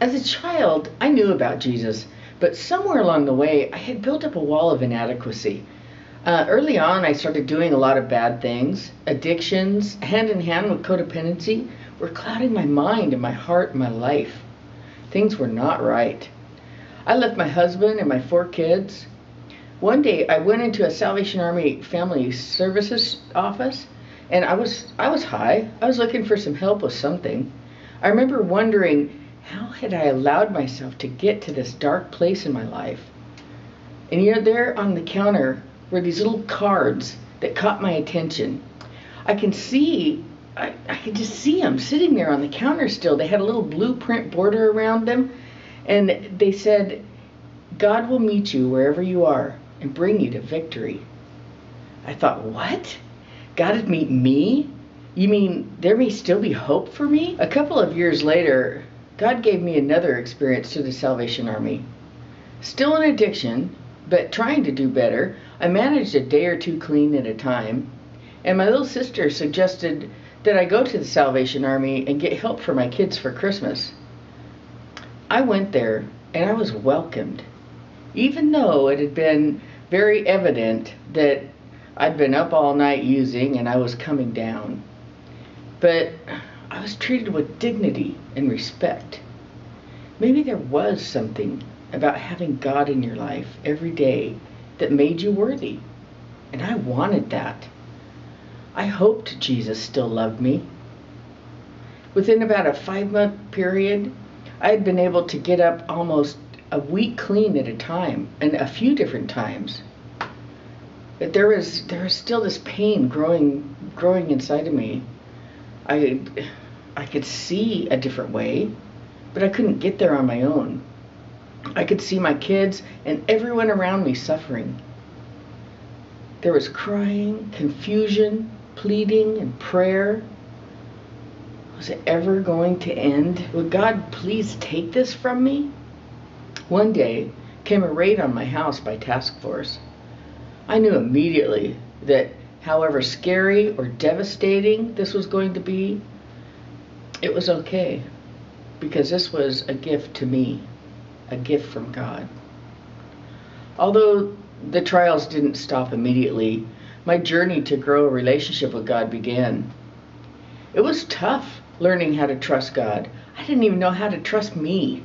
As a child, I knew about Jesus, but somewhere along the way, I had built up a wall of inadequacy. Early on, I started doing a lot of bad things. Addictions, hand in hand with codependency, were clouding my mind and my heart and my life. Things were not right. I left my husband and my 4 kids. One day, I went into a Salvation Army Family Services office, and I was high. I was looking for some help with something. I remember wondering, how had I allowed myself to get to this dark place in my life? And there on the counter were these little cards that caught my attention. I could just see them sitting there on the counter still. They had a little blueprint border around them, and they said, God will meet you wherever you are and bring you to victory. I thought, what? God would meet me? You mean there may still be hope for me? A couple of years later, God gave me another experience through the Salvation Army. Still in addiction, but trying to do better, I managed a day or two clean at a time, and my little sister suggested that I go to the Salvation Army and get help for my kids for Christmas. I went there, and I was welcomed, even though it had been very evident that I'd been up all night using and I was coming down. But I was treated with dignity and respect. Maybe there was something about having God in your life every day that made you worthy, and I wanted that. I hoped Jesus still loved me. Within about a 5-month period, I had been able to get up almost a week clean at a time, and a few different times. But there was still this pain growing inside of me. I could see a different way, but I couldn't get there on my own. I could see my kids and everyone around me suffering. There was crying, confusion, pleading, and prayer. Was it ever going to end? Would God please take this from me? One day came a raid on my house by task force. I knew immediately that however scary or devastating this was going to be, it was okay, because this was a gift to me, a gift from God. Although the trials didn't stop immediately, my journey to grow a relationship with God began. It was tough learning how to trust God. I didn't even know how to trust me.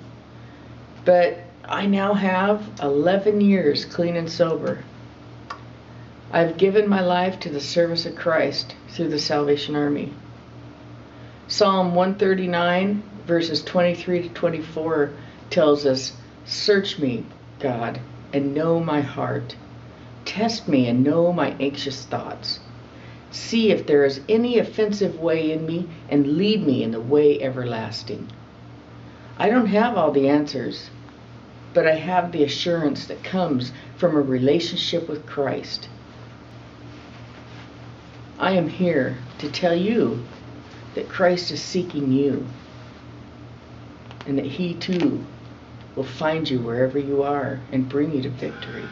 But I now have 11 years clean and sober. I've given my life to the service of Christ through the Salvation Army. Psalm 139, verses 23 to 24 tells us, "Search me, God, and know my heart. Test me and know my anxious thoughts. See if there is any offensive way in me, and lead me in the way everlasting." I don't have all the answers, but I have the assurance that comes from a relationship with Christ. I am here to tell you that Christ is seeking you, and that He too will find you wherever you are and bring you to victory.